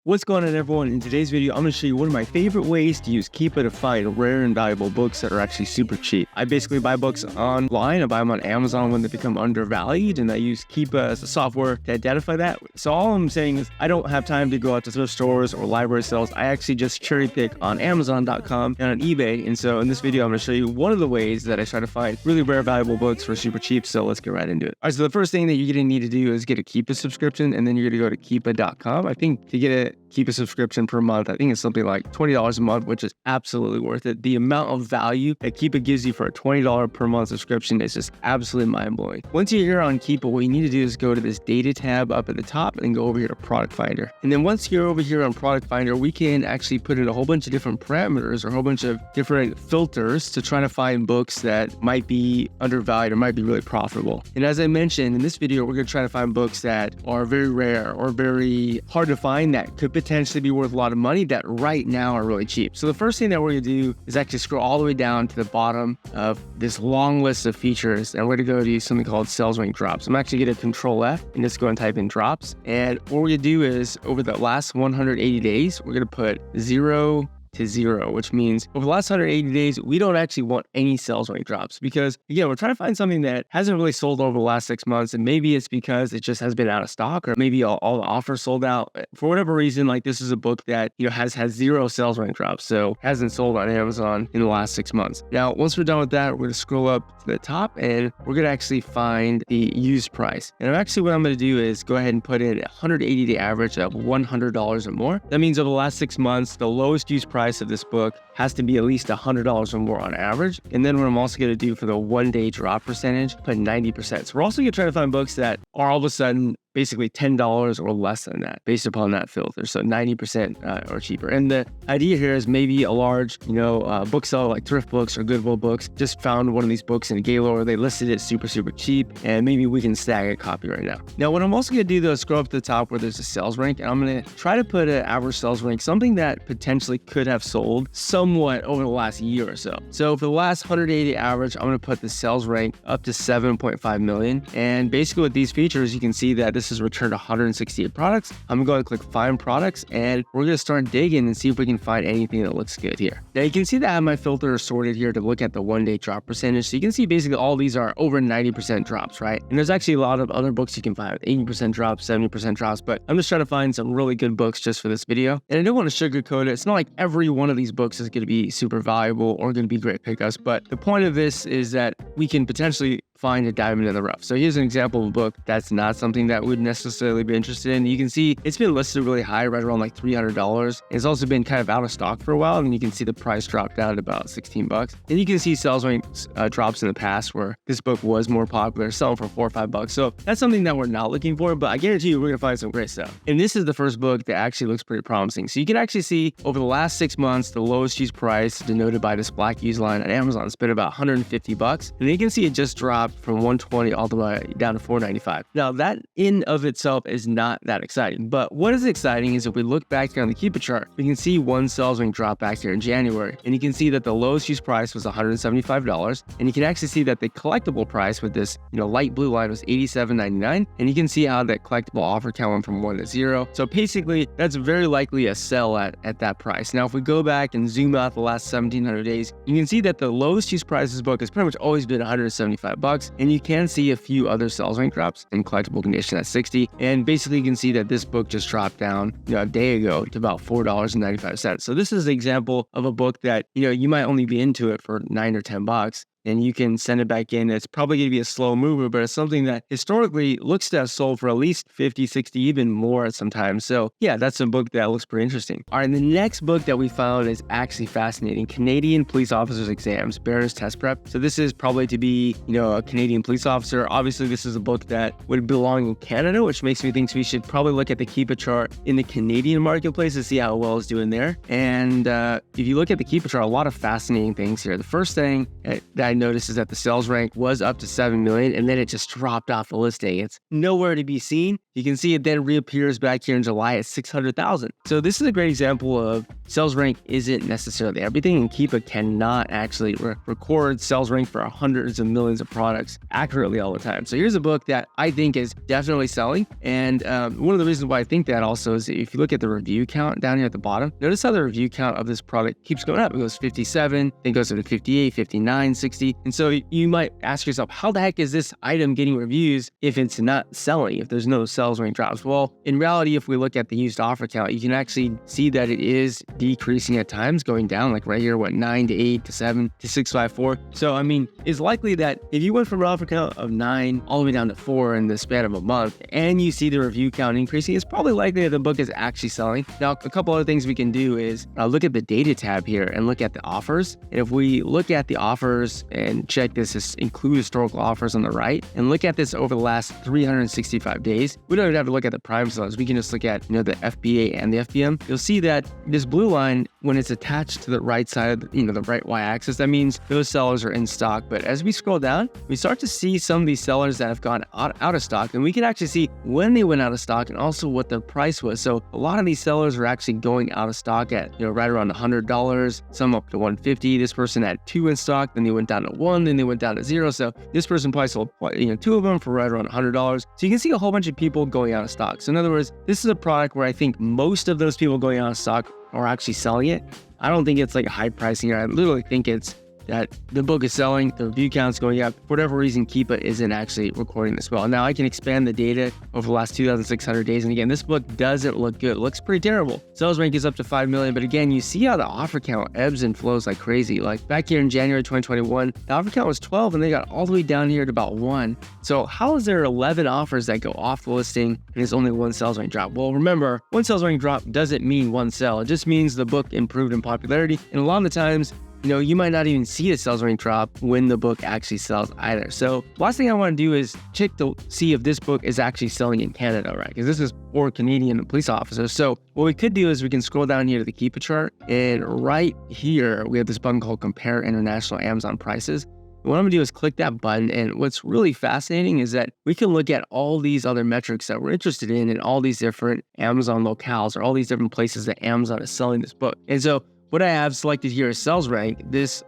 What's going on, everyone? In today's video, I'm going to show you one of my favorite ways to use Keepa to find rare and valuable books that are actually super cheap. I basically buy books online. I buy them on Amazon when they become undervalued, and I use Keepa as a software to identify that. So all I'm saying is I don't have time to go out to thrift stores or library sales. I actually just cherry pick on Amazon.com and on eBay. And so in this video, I'm going to show you one of the ways that I try to find really rare, valuable books for super cheap. So let's get right into it. All right, so the first thing that you're going to need to do is get a Keepa subscription, and then you're going to go to Keepa.com. I think to get a Keepa subscription per month, I think it's something like $20 a month, which is absolutely worth it. The amount of value that Keepa gives you for a $20 per month subscription is just absolutely mind-blowing. Once you're here on Keepa, what you need to do is go to this data tab up at the top and go over here to Product Finder. And then once you're over here on Product Finder, we can actually put in a whole bunch of different parameters or a whole bunch of different filters to try to find books that might be undervalued or might be really profitable. And as I mentioned in this video, we're going to try to find books that are very rare or very hard to find that could potentially be worth a lot of money that right now are really cheap. So the first thing that we're going to do is actually scroll all the way down to the bottom of this long list of features, and we're going to go to something called sales rank drops. I'm actually going to Control F and just go and type in drops. And what we're going to do is over the last 180 days, we're going to put 0 to 0, which means over the last 180 days, we don't actually want any sales rank drops because, again, we're trying to find something that hasn't really sold over the last 6 months, and maybe it's because it just has been out of stock, or maybe all the offers sold out. For whatever reason, like this is a book that, has 0 sales rank drops, so hasn't sold on Amazon in the last 6 months. Now, once we're done with that, we're going to scroll up to the top, and we're going to actually find the used price. And actually what I'm going to do is go ahead and put in a 180-day average of $100 or more. That means over the last 6 months, the lowest used price of this book has to be at least $100 or more on average. And then what I'm also going to do for the 1-day drop percentage, put 90%. So we're also going to try to find books that are all of a sudden basically $10 or less than that based upon that filter. So 90% or cheaper. And the idea here is maybe a large, bookseller like Thrift Books or Goodwill Books just found one of these books in a Gaylord. They listed it super cheap, and maybe we can snag a copy right now. Now, what I'm also going to do though is scroll up to the top where there's a sales rank, and I'm going to try to put an average sales rank, something that potentially could have sold somewhat over the last year or so. So for the last 180 average, I'm going to put the sales rank up to 7.5 million. And basically with these features, you can see that this has returned 168 products. I'm going to click find products, and we're going to start digging and see if we can find anything that looks good here. Now you can see that I have my filter sorted here to look at the 1-day drop percentage. So you can see basically all these are over 90% drops, right? And there's actually a lot of other books you can find with 80% drops, 70% drops, but I'm just trying to find some really good books just for this video. And I don't want to sugarcoat it. It's not like every one of these books is going to be super valuable or going to be great pickups, but the point of this is that we can potentially find a diamond in the rough. So here's an example of a book that's not something that would necessarily be interested in. You can see it's been listed really high, right around like $300. It's also been kind of out of stock for a while, and you can see the price drop down to about 16 bucks. And you can see sales ranks drops in the past where this book was more popular, selling for $4 or $5. So that's something that we're not looking for, but I guarantee you we're gonna find some great stuff. And this is the first book that actually looks pretty promising. So you can actually see over the last 6 months, the lowest used price denoted by this black used line on Amazon has been about 150 bucks. And you can see it just dropped from 120 all the way down to 495. Now that in of itself is not that exciting, but what is exciting is if we look back here on the Keepa chart, we can see one sales rank drop back here in January, and you can see that the lowest used price was $175, and you can actually see that the collectible price with this light blue line was $87.99, and you can see how that collectible offer count went from 1 to 0. So basically that's very likely a sell at that price. Now if we go back and zoom out the last 1700 days, you can see that the lowest used price of this book has pretty much always been 175 bucks, and you can see a few other sales rank drops in collectible condition at 60. And basically you can see that this book just dropped down a day ago to about $4.95. So this is an example of a book that you might only be into it for 9 or 10 bucks, and you can send it back in. It's probably going to be a slow mover, but it's something that historically looks to have sold for at least 50, 60, even more sometimes. So yeah, that's a book that looks pretty interesting. All right, the next book that we found is actually fascinating. Canadian Police Officers Exams, Bearer's Test Prep. So this is probably to be, a Canadian police officer. Obviously, this is a book that would belong in Canada, which makes me think we should probably look at the Keepa chart in the Canadian marketplace to see how well it's doing there. And if you look at the Keepa chart, a lot of fascinating things here. The first thing that I noticed is that the sales rank was up to 7 million and then it just dropped off the listing. It's nowhere to be seen. You can see it then reappears back here in July at 600,000. So this is a great example of sales rank isn't necessarily everything, and Keepa cannot actually record sales rank for hundreds of millions of products accurately all the time. So here's a book that I think is definitely selling. And one of the reasons why I think that also is if you look at the review count down here at the bottom, notice how the review count of this product keeps going up. It goes 57, then goes up to 58, 59, 60. And so you might ask yourself, how the heck is this item getting reviews if it's not selling, if there's no sales rank drops? Well, in reality, if we look at the used offer count, you can actually see that it is decreasing at times, going down, like right here, 9 to 8 to 7 to 654. So, I mean, it's likely that if you went from an offer count of 9 all the way down to 4 in the span of a month, and you see the review count increasing, it's probably likely that the book is actually selling. Now, a couple other things we can do is look at the data tab here and look at the offers. And if we look at the offers and check this include historical offers on the right, and look at this over the last 365 days, we don't even have to look at the prime sellers. We can just look at, the FBA and the FBM. You'll see that this blue line, when it's attached to the right side of the right y-axis, that means those sellers are in stock. But as we scroll down, we start to see some of these sellers that have gone out of stock, and we can actually see when they went out of stock and also what their price was. So a lot of these sellers are actually going out of stock at right around $100, some up to $150. This person had 2 in stock, then they went down to 1, then they went down to 0. So this person probably sold 2 of them for right around $100. So you can see a whole bunch of people going out of stock. So in other words, this is a product where I think most of those people going out of stock are actually selling it. I don't think it's like a high pricing here. I literally think it's that the book is selling, the review count's going up. For whatever reason, Keepa isn't actually recording this well. Now I can expand the data over the last 2,600 days. And again, this book doesn't look good. It looks pretty terrible. Sales rank is up to 5 million. But again, you see how the offer count ebbs and flows like crazy. Like back here in January 2021, the offer count was 12 and they got all the way down here to about 1. So how is there 11 offers that go off the listing and there's only 1 sales rank drop? Well, remember, 1 sales rank drop doesn't mean 1 sell. It just means the book improved in popularity. And a lot of the times, you might not even see a sales rank drop when the book actually sells either. So last thing I want to do is check to see if this book is actually selling in Canada, right? Because this is for Canadian police officers. So what we could do is we can scroll down here to the Keepa chart, and right here we have this button called Compare International Amazon Prices. What I'm gonna do is click that button, and what's really fascinating is that we can look at all these other metrics that we're interested in all these different Amazon locales or all these different places that Amazon is selling this book. And so what I have selected here is sales rank.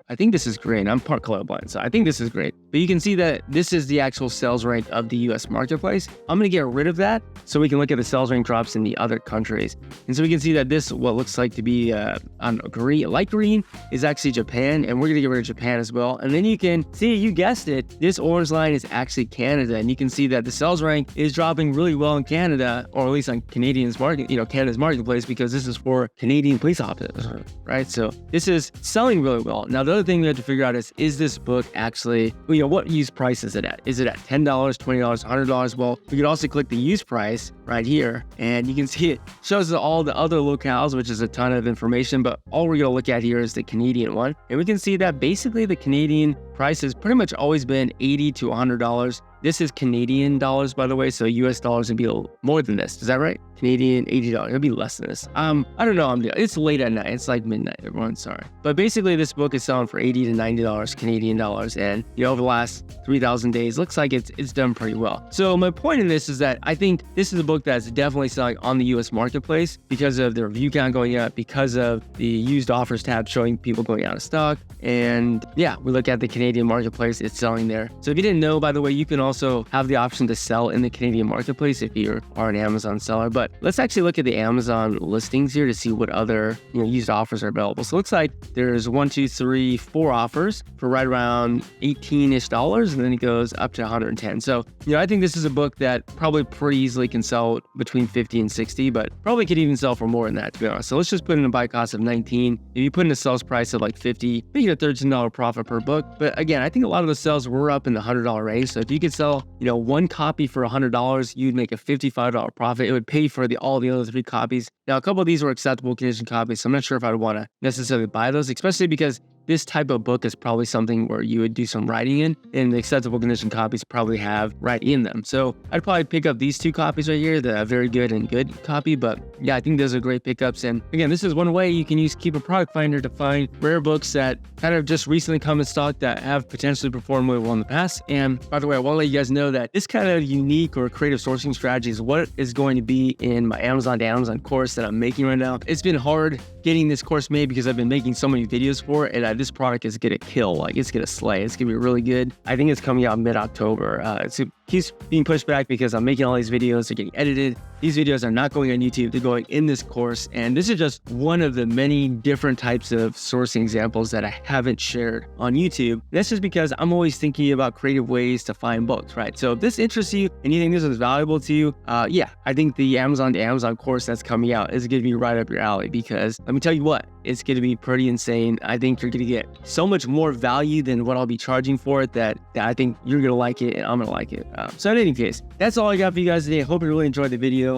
I think this is great. I'm part colorblind, so I think this is great. But you can see that this is the actual sales rank of the US marketplace. I'm gonna get rid of that so we can look at the sales rank drops in the other countries. And so we can see that this, what looks like to be light green, is actually Japan, and we're gonna get rid of Japan as well. And then you can see, you guessed it, this orange line is actually Canada, and you can see that the sales rank is dropping really well in Canada, or at least on Canadians market, Canada's marketplace, because this is for Canadian police officers, right? So this is selling really well. Now, the other thing we have to figure out is this book actually, what use price is it at? Is it at $10, $20, $100? Well, we could also click the use price right here, and you can see it shows all the other locales, which is a ton of information, but all we're gonna look at here is the Canadian one. And we can see that basically the Canadian price has pretty much always been $80 to $100. This is Canadian dollars, by the way, so US dollars would be more than this. Is that right? Canadian, $80. It'll be less than this. I don't know. It's late at night. It's like midnight, everyone. Sorry. But basically, this book is selling for $80 to $90 Canadian dollars. And, over the last 3,000 days, looks like it's done pretty well. So my point in this is that I think this is a book that's definitely selling on the US marketplace because of the review count going up, because of the used offers tab showing people going out of stock. And yeah, we look at the Canadian marketplace, it's selling there. So if you didn't know, by the way, you can also have the option to sell in the Canadian marketplace if you are an Amazon seller. But let's actually look at the Amazon listings here to see what other used offers are available. So it looks like there's 4 offers for right around $18-ish, and then it goes up to 110. So I think this is a book that probably pretty easily can sell between 50 and 60, but probably could even sell for more than that, to be honest. So let's just put in a buy cost of 19. If you put in a sales price of like 50, you get a $13 profit per book. But again, I think a lot of the sales were up in the $100 range. So if you could sell, 1 copy for $100, you'd make a $55 profit. It would pay for all the other 3 copies. Now, a couple of these were acceptable condition copies, so I'm not sure if I would want to necessarily buy those, especially because this type of book is probably something where you would do some writing in, and the acceptable condition copies probably have writing in them. So I'd probably pick up these 2 copies right here, the very good and good copy. But yeah, I think those are great pickups. And again, this is one way you can use Keep a Product Finder to find rare books that kind of just recently come in stock that have potentially performed really well in the past. And by the way, I want to let you guys know that this kind of unique or creative sourcing strategy is what is going to be in my Amazon to Amazon course that I'm making right now. It's been hard getting this course made because I've been making so many videos for it, and this product is gonna kill. Like, it's gonna slay. It's gonna be really good. I think it's coming out mid-October. It keeps being pushed back because I'm making all these videos. They're getting edited. These videos are not going on YouTube. They're going in this course. And this is just one of the many different types of sourcing examples that I haven't shared on YouTube. And that's just because I'm always thinking about creative ways to find books, right? So if this interests you and you think this is valuable to you, yeah, I think the Amazon to Amazon course that's coming out is gonna be right up your alley, because let me tell you what, it's gonna be pretty insane. I think you're gonna get so much more value than what I'll be charging for it that I think you're gonna like it and I'm gonna like it. So in any case, that's all I got for you guys today. I hope you really enjoyed the video.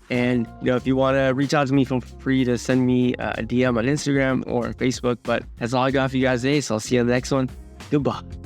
And if you want to reach out to me, feel free to send me a DM on Instagram or Facebook. But that's all I got for you guys today. So I'll see you on the next one. Goodbye.